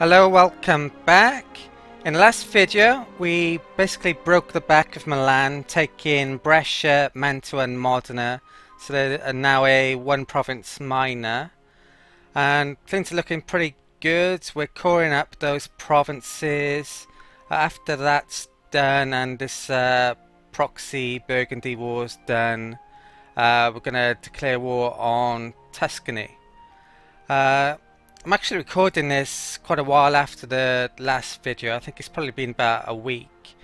Hello, welcome back. In the last video we basically broke the back of Milan, taking Brescia, Mantua and Modena, so they are now a one province minor, and things are looking pretty good. We're coring up those provinces. After that's done and this proxy Burgundy war's done, we're going to declare war on Tuscany. I'm actually recording this quite a while after the last video. I think it's probably been about a week.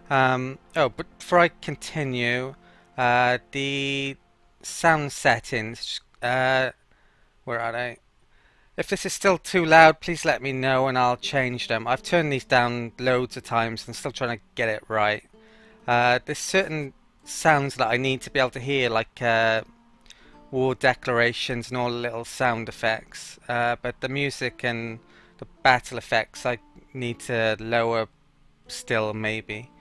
But before I continue, the sound settings, where are they? If this is still too loud, please let me know and I'll change them. I've turned these down loads of times and still trying to get it right. There's certain sounds that I need to be able to hear, like war declarations and all the little sound effects, but the music and the battle effects I need to lower still, maybe.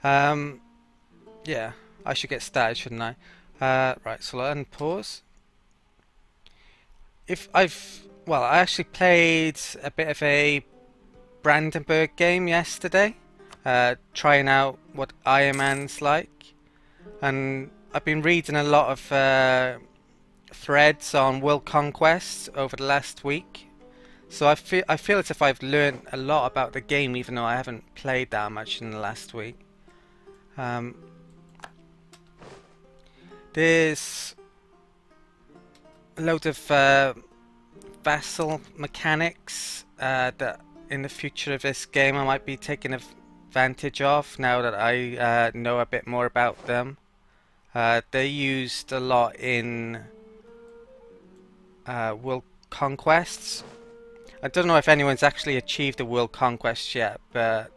Yeah, I should get started, shouldn't I? Right, so I'll unpause. I actually played a bit of a Brandenburg game yesterday, trying out what Iron Man's like, and I've been reading a lot of threads on world conquest over the last week, so I feel as if I've learned a lot about the game, even though I haven't played that much in the last week. There's a load of vassal mechanics that in the future of this game I might be taking advantage of now that I know a bit more about them. They're used a lot in world conquests. I don't know if anyone's actually achieved a world conquest yet, but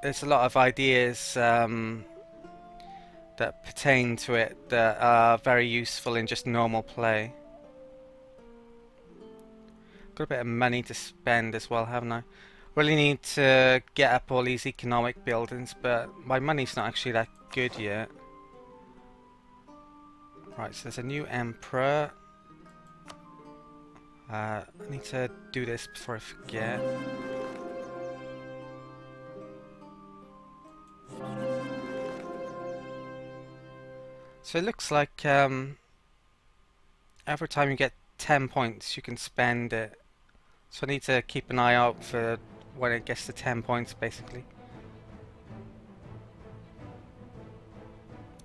there's a lot of ideas that pertain to it that are very useful in just normal play. Got a bit of money to spend as well, haven't I? Really need to get up all these economic buildings, but my money's not actually that good yet. Right, so there's a new emperor. I need to do this before I forget. So it looks like every time you get 10 points you can spend it. So I need to keep an eye out for when it gets to 10 points, basically.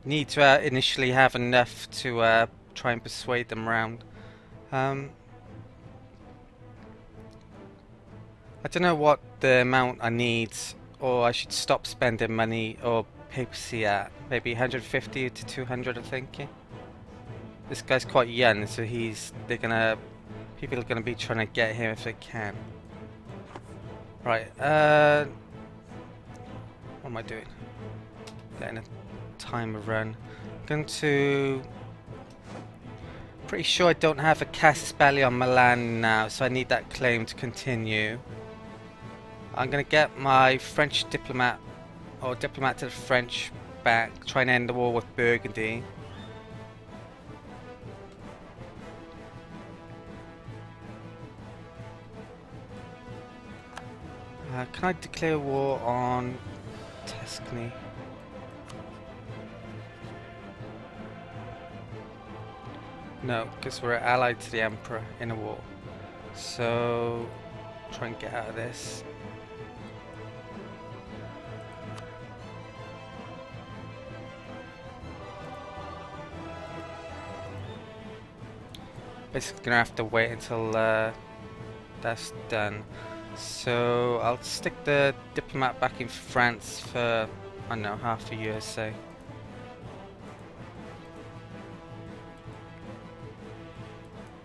Need to initially have enough to try and persuade them round. I don't know what the amount I need, or I should stop spending money or papacy at. Maybe 150 to 200, I'm thinking. This guy's quite young, so people are gonna be trying to get him if they can. Right, what am I doing? Getting a timer run. I'm going to... Pretty sure I don't have a casus belli on Milan now, so I need that claim to continue. I'm going to get my French diplomat, or diplomat to the French, back, try and end the war with Burgundy. Can I declare war on Tuscany? No, because we're allied to the Emperor in a war. So, try and get out of this. Basically gonna have to wait until that's done. So I'll stick the diplomat back in France for, I don't know, half a year, say.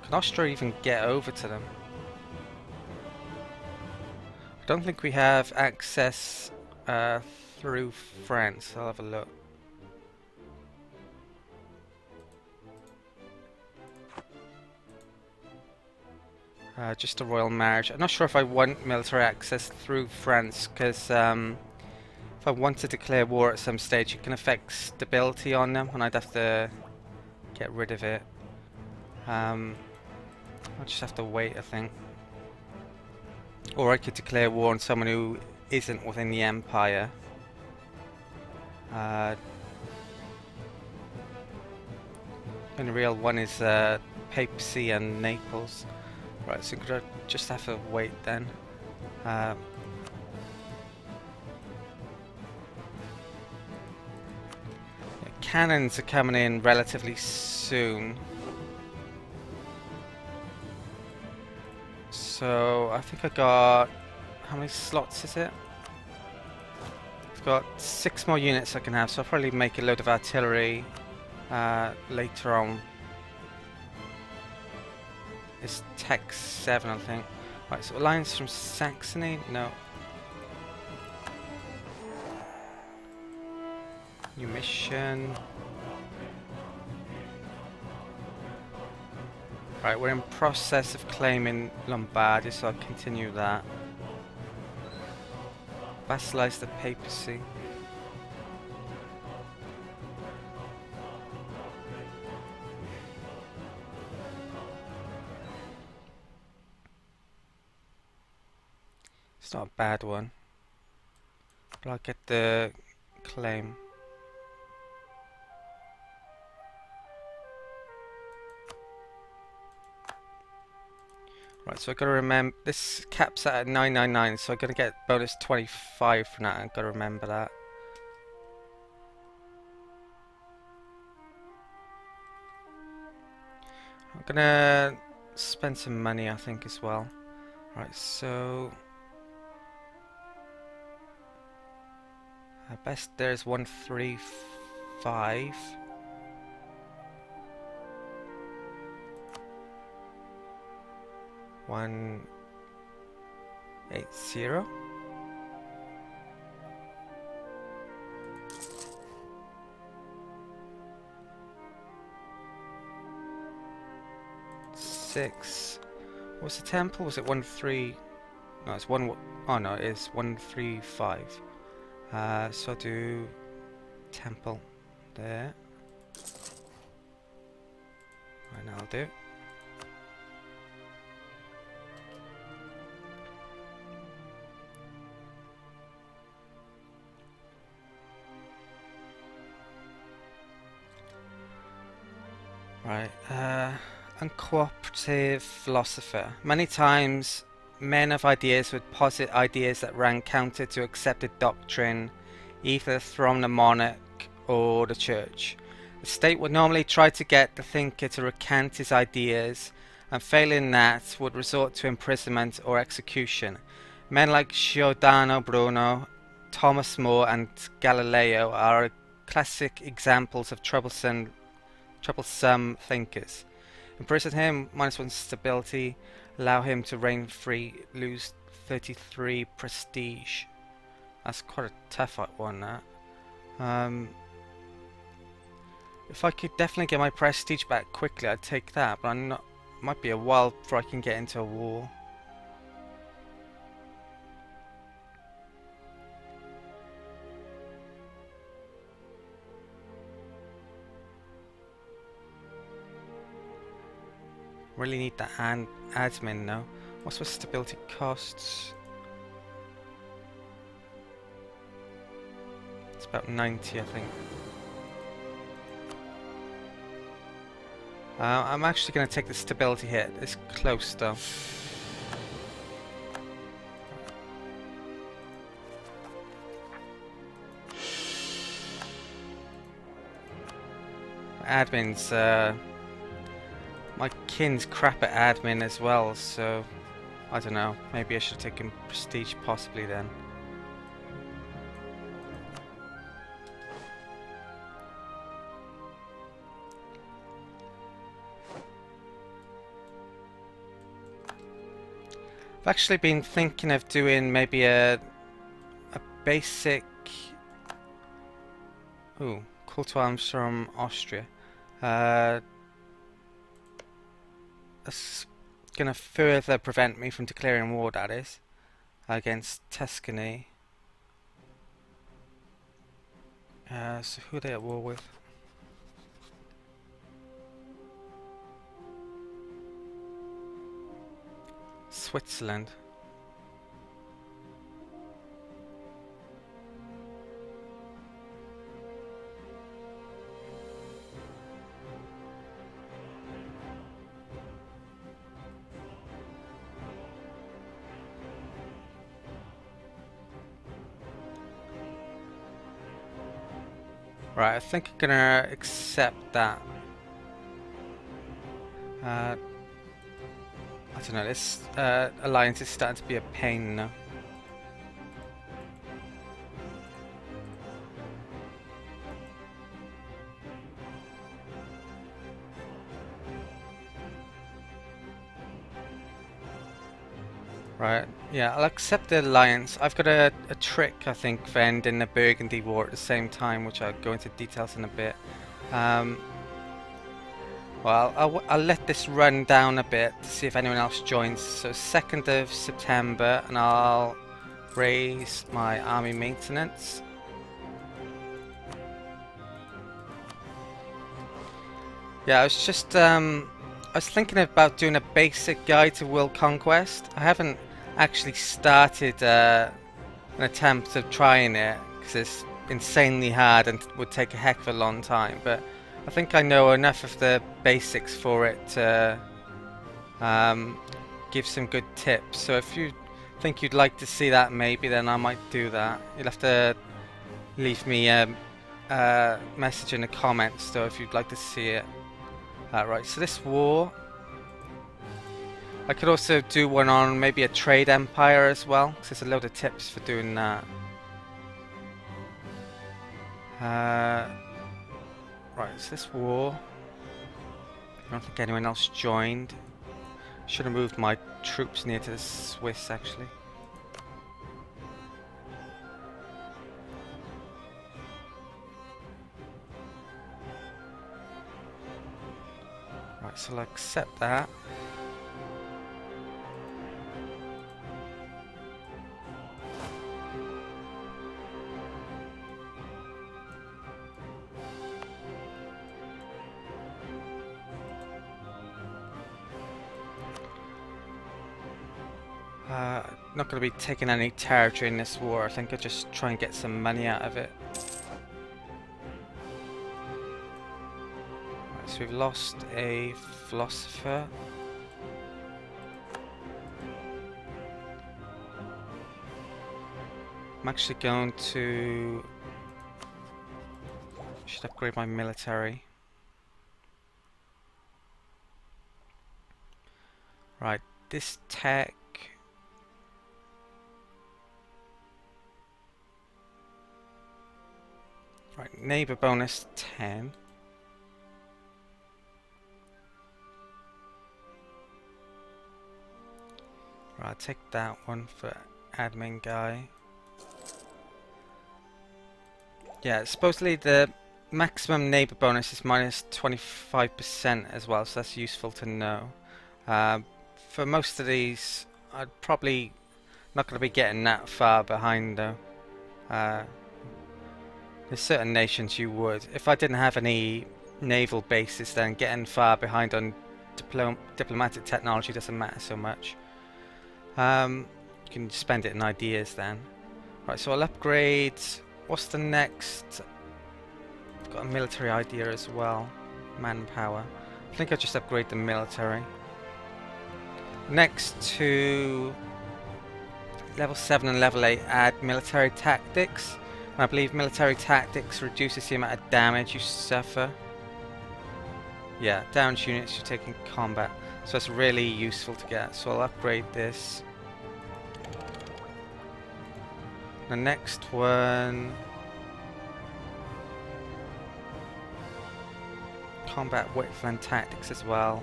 Can Austria even get over to them? I don't think we have access through France. I'll have a look. Just a royal marriage. I'm not sure if I want military access through France, because if I want to declare war at some stage it can affect stability on them and I'd have to get rid of it. I'll just have to wait, I think. Or I could declare war on someone who isn't within the Empire. And the real one is Papacy and Naples. Right, so I'm gonna just have to wait then. Cannons are coming in relatively soon. So I think I got... how many slots is it? I've got 6 more units I can have, so I'll probably make a load of artillery later on. It's Tech 7, I think. Right, so alliance from Saxony? No. New mission. Right, we're in process of claiming Lombardy, so I'll continue that. Vassalize the papacy. It's not a bad one. But I'll get the claim. Right, so I've got to remember, this caps at 999, so I'm going to get bonus 25 from that, I've got to remember that. I'm going to spend some money, I think, as well. Right, so... best there's 135. One 80. Six. What's the temple? Was it 13? No, it's one. Oh no, it is 135. So I'll do temple there. Right, now I'll do. Right, Uncooperative Philosopher. Many times, men of ideas would posit ideas that ran counter to accepted doctrine, either from the monarch or the church. The state would normally try to get the thinker to recant his ideas, and failing that, would resort to imprisonment or execution. Men like Giordano Bruno, Thomas More, and Galileo are classic examples of troublesome thinkers. Imprison him, -1 stability, allow him to reign free, lose 33 prestige. That's quite a tough one, that. If I could definitely get my prestige back quickly, I'd take that, but I'm not. Might be a while before I can get into a war. Really need that admin now. What's my stability costs? It's about 90, I think. I'm actually going to take the stability hit. It's close though. Admin's my kin's crap at admin as well, so I don't know. Maybe I should have taken prestige possibly then. I've actually been thinking of doing maybe a basic call to arms from Austria. That's gonna further prevent me from declaring war, that is, against Tuscany. So who are they at war with? Switzerland. Right, I think I'm gonna accept that. I don't know, this alliance is starting to be a pain now. Right, yeah, I'll accept the alliance. I've got a trick, I think, for ending the Burgundy War at the same time, which I'll go into details in a bit. Well, I'll let this run down a bit to see if anyone else joins. So 2nd of September, and I'll raise my army maintenance. Yeah, I was just I was thinking about doing a basic guide to world conquest. I haven't actually started an attempt of trying it because it's insanely hard and would take a heck of a long time, but I think I know enough of the basics for it to give some good tips. So if you think you'd like to see that, maybe then I might do that. You'll have to leave me a message in the comments though if you'd like to see it. Right, so this war, I could also do one on maybe a trade empire as well, because there's a load of tips for doing that. Right, so this war, I don't think anyone else joined. Should have moved my troops near to the Swiss actually. Right, so I'll accept that. Not going to be taking any territory in this war. I think I'll just try and get some money out of it. Right, so we've lost a philosopher. I'm actually going to... should upgrade my military. Right, this tech... Right, neighbor bonus 10. Right, I'll take that one for admin guy. Yeah, supposedly the maximum neighbor bonus is minus 25% as well, so that's useful to know. For most of these, I'd probably not going to be getting that far behind though. There's certain nations you would. If I didn't have any naval bases, then getting far behind on diplomatic technology doesn't matter so much. You can spend it in ideas then. Right, so I'll upgrade. What's the next? I've got a military idea as well. Manpower. I think I'll just upgrade the military. Next to level 7 and level 8, add military tactics. I believe military tactics reduces the amount of damage you suffer. Yeah, damage units you take in combat. So it's really useful to get. So I'll upgrade this. The next one... combat width and tactics as well.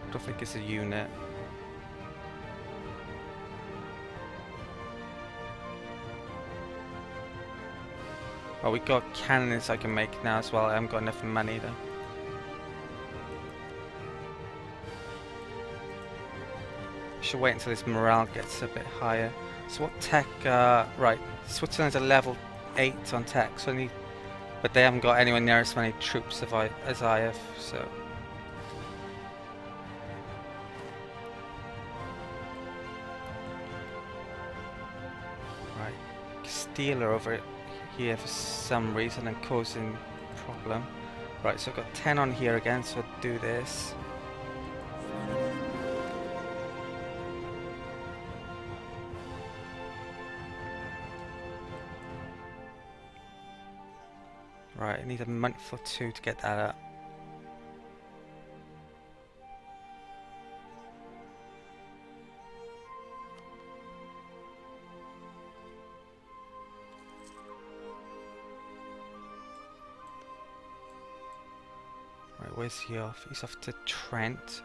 I don't think it's a unit. Oh, we got cannons I can make now as well. I haven't got enough money though. Should wait until his morale gets a bit higher. So what tech? Right, Switzerland's a level 8 on tech, so but they haven't got anywhere near as many troops as I have. So right, Castile are over here for some reason and causing problem. Right, so I've got 10 on here again, so I'll do this. Right, I need a month or two to get that up. Right, where's he off? He's off to Trent.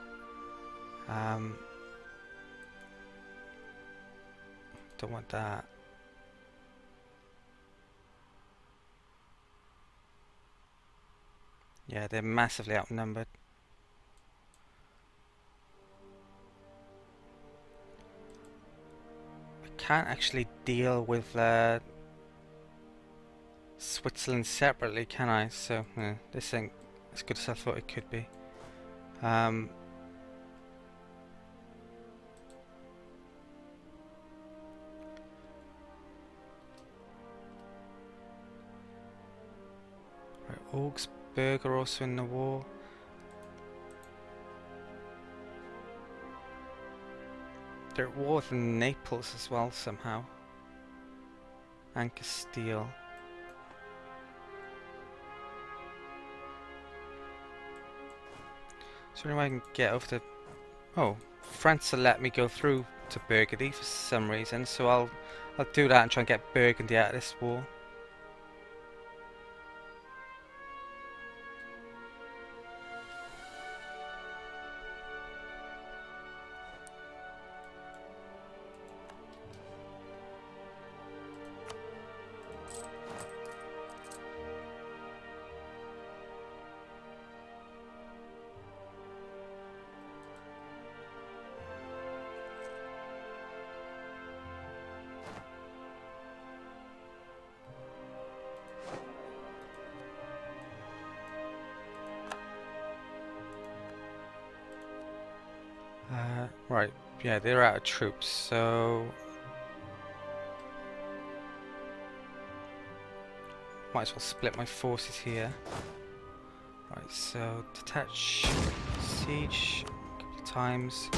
Don't want that. Yeah, they're massively outnumbered. I can't actually deal with Switzerland separately, can I? So, this ain't as good as I thought it could be. Right, Augsburg are also in the war. They're at war with Naples as well somehow. And Castile. So if I can get over to... Oh, France will let me go through to Burgundy for some reason, so I'll do that and try and get Burgundy out of this war. Right, yeah, they're out of troops, so... Might as well split my forces here. Right, so detach siege a couple of times.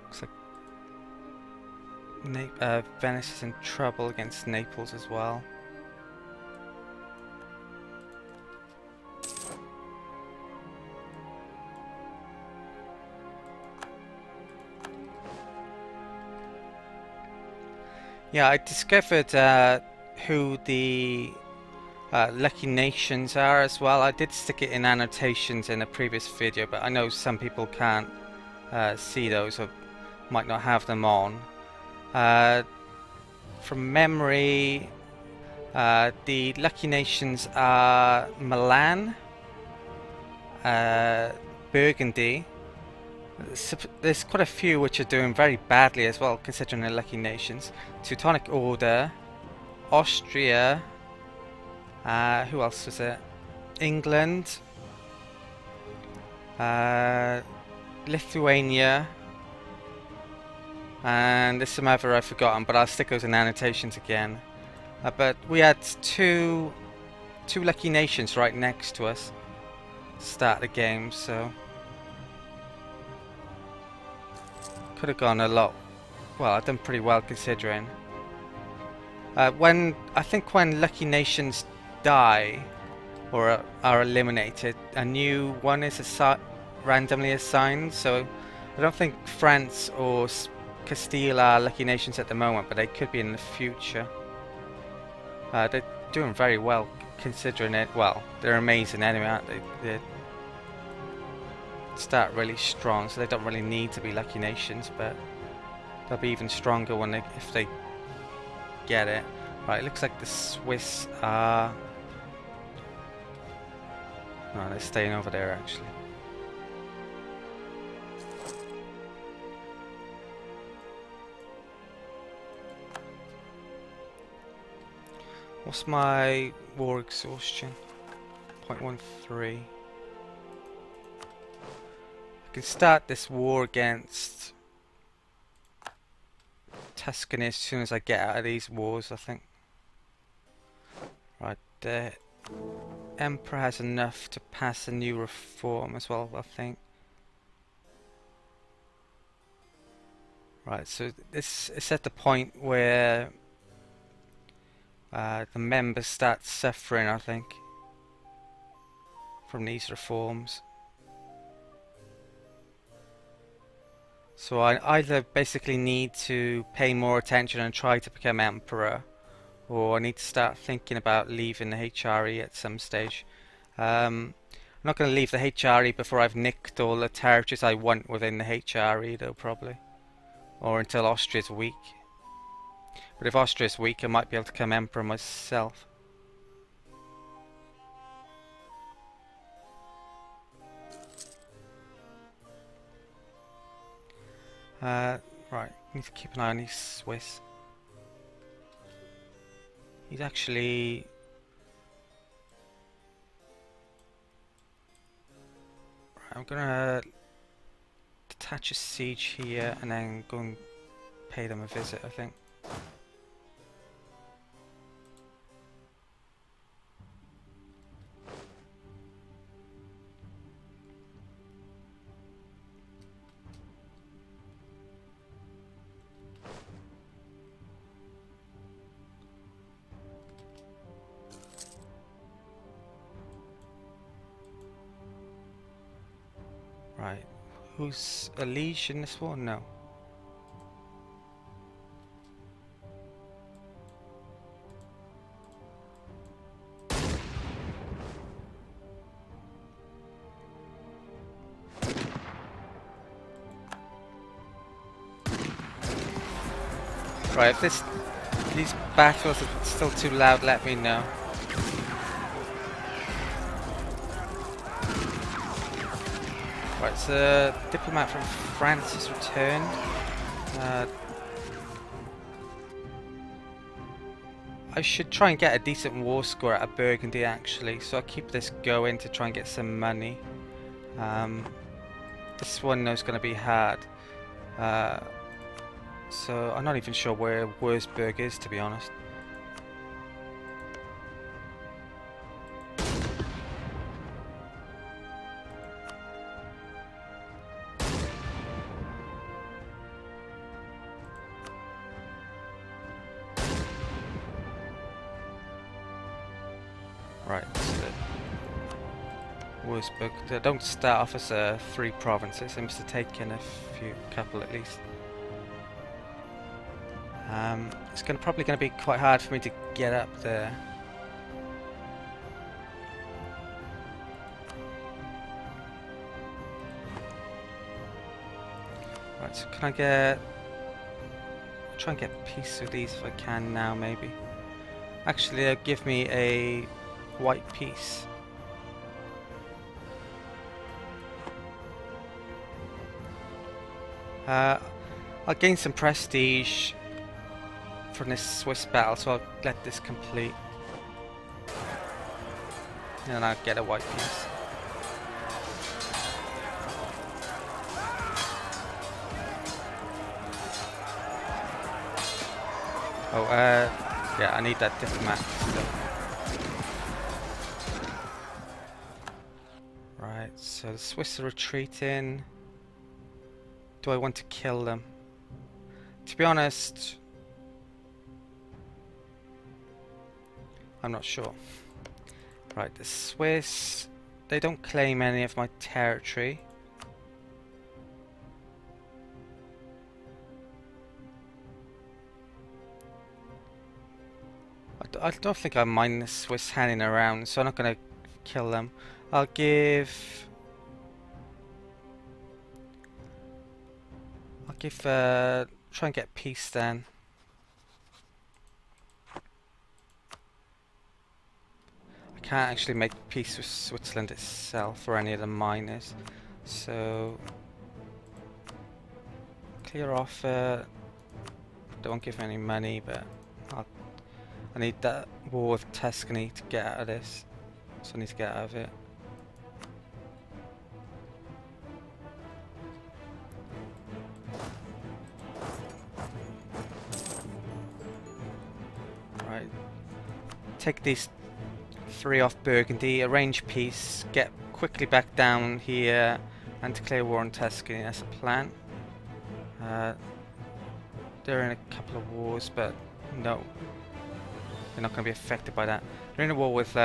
Looks like Venice is in trouble against Naples as well. Yeah, I discovered who the lucky nations are as well. I did stick it in annotations in a previous video, but I know some people can't see those or might not have them on. From memory, the lucky nations are Milan, Burgundy. There's quite a few which are doing very badly as well, considering they're lucky nations. Teutonic Order, Austria, who else was it? England, Lithuania, and there's some other I've forgotten, but I'll stick those in annotations again. But we had two lucky nations right next to us to start the game, so could have gone a lot. Well, I've done pretty well considering. I think when lucky nations die or are eliminated, a new one is randomly assigned. So I don't think France or Castile are lucky nations at the moment, but they could be in the future. They're doing very well considering it. Well, they're amazing anyway, aren't they? They start really strong, so they don't really need to be lucky nations, but they'll be even stronger when if they get it. Right, it looks like the Swiss are... No, they're staying over there actually. What's my war exhaustion? 0.13. I can start this war against Tuscany as soon as I get out of these wars, I think. Right, the Emperor has enough to pass a new reform as well, I think. Right, so this is at the point where the members start suffering, I think, from these reforms. So I either basically need to pay more attention and try to become emperor, or I need to start thinking about leaving the HRE at some stage. I'm not going to leave the HRE before I've nicked all the territories I want within the HRE though, probably. Or until Austria's weak. But if Austria's weak, I might be able to become emperor myself. Right, need to keep an eye on these Swiss. He's actually... I'm gonna detach a siege here and then go and pay them a visit, I think. Right, who's a liege in this one? No. Right, if these battles are still too loud, let me know. Right, so a diplomat from France has returned. I should try and get a decent war score out of Burgundy actually, so I'll keep this going to try and get some money. This one is going to be hard. So I'm not even sure where Wurzburg is, to be honest. Right, so Wurzburg. They don't start off as 3 provinces. They must have taken a couple at least. It's probably going to be quite hard for me to get up there. Right, so can I try and get peace with these if I can now, maybe. Actually, they'll give me a white peace. I'll gain some prestige from this Swiss battle, so I'll let this complete. And then I'll get a white piece. Oh, yeah, I need that diplomat still. Right, so the Swiss are retreating. Do I want to kill them? To be honest, I'm not sure. Right, the Swiss, they don't claim any of my territory. I don't think I mind the Swiss hanging around, so I'm not going to kill them. I'll try and get peace then. I can't actually make peace with Switzerland itself or any of the miners, so clear off. Don't give me any money, but I need that war with Tuscany to get out of this, so I need to get out of it. Right, take these 3 off Burgundy, arrange peace, get quickly back down here and declare war on Tuscany. That's a plan. they're in a couple of wars, but no, they're not going to be affected by that. They're in a war with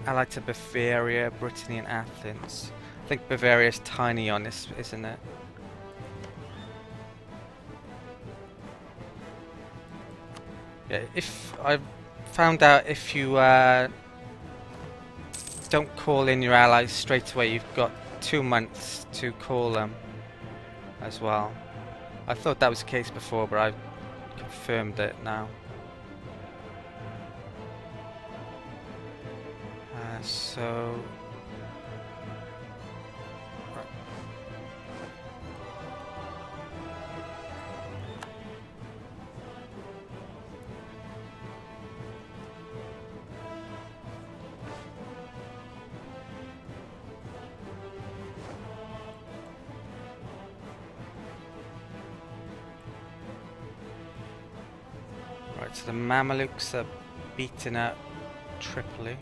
allied to Bavaria, Brittany, and Athens. I think Bavaria's tiny on this, isn't it? Yeah, if I found out if you don't call in your allies straight away, you've got 2 months to call them as well. I thought that was the case before, but I've confirmed it now. So right, so the Mamelukes are beating up Tripoli.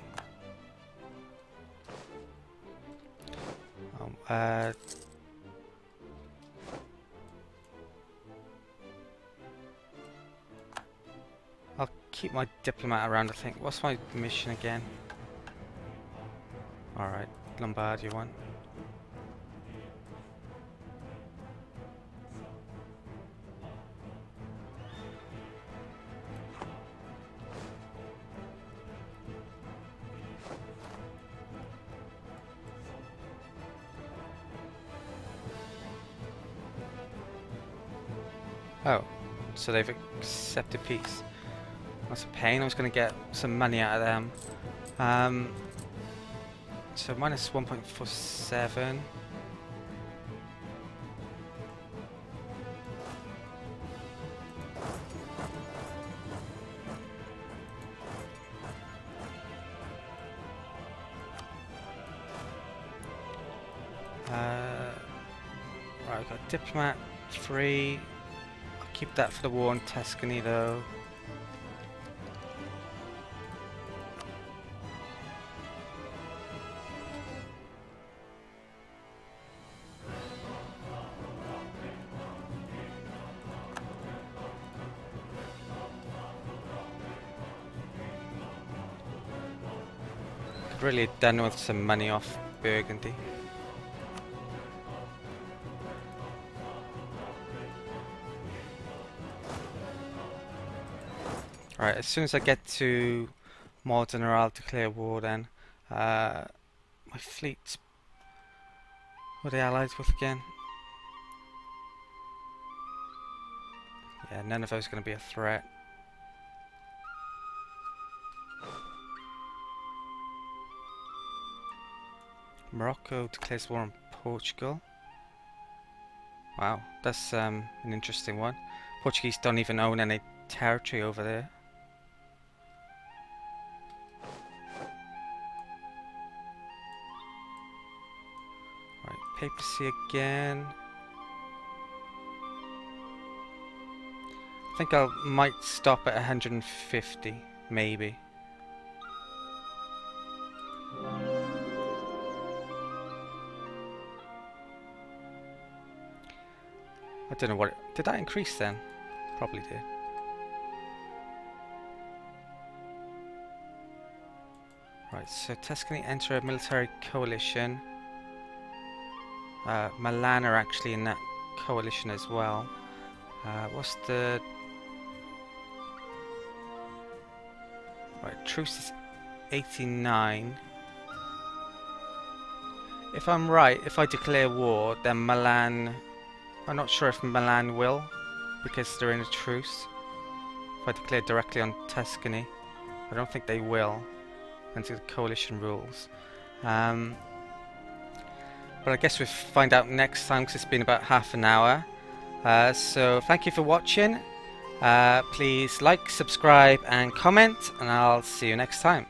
I'll keep my diplomat around, I think. What's my mission again? Alright, Lombardia one. Oh, so they've accepted peace. That's a pain. I was going to get some money out of them. So minus 1.47. Right, I've got diplomat 3. Keep that for the war in Tuscany though. Could really have done with some money off Burgundy. Alright, as soon as I get to Modena, I'll declare war then. My fleets... What are they allied with again? Yeah, none of those are going to be a threat. Morocco declares war on Portugal. Wow, that's an interesting one. Portuguese don't even own any territory over there. Right, papacy again. I think I might stop at 150, maybe. I don't know what... Did that increase then? Probably did. Right, so Tuscany enter a military coalition. Milan are actually in that coalition as well. What's the... Right, truce is 89. If I'm right, if I declare war, then Milan... I'm not sure if Milan will, because they're in a truce. If I declare directly on Tuscany, I don't think they will, until the coalition rules. But I guess we'll find out next time, because it's been about half an hour. So thank you for watching. Please like, subscribe and comment, and I'll see you next time.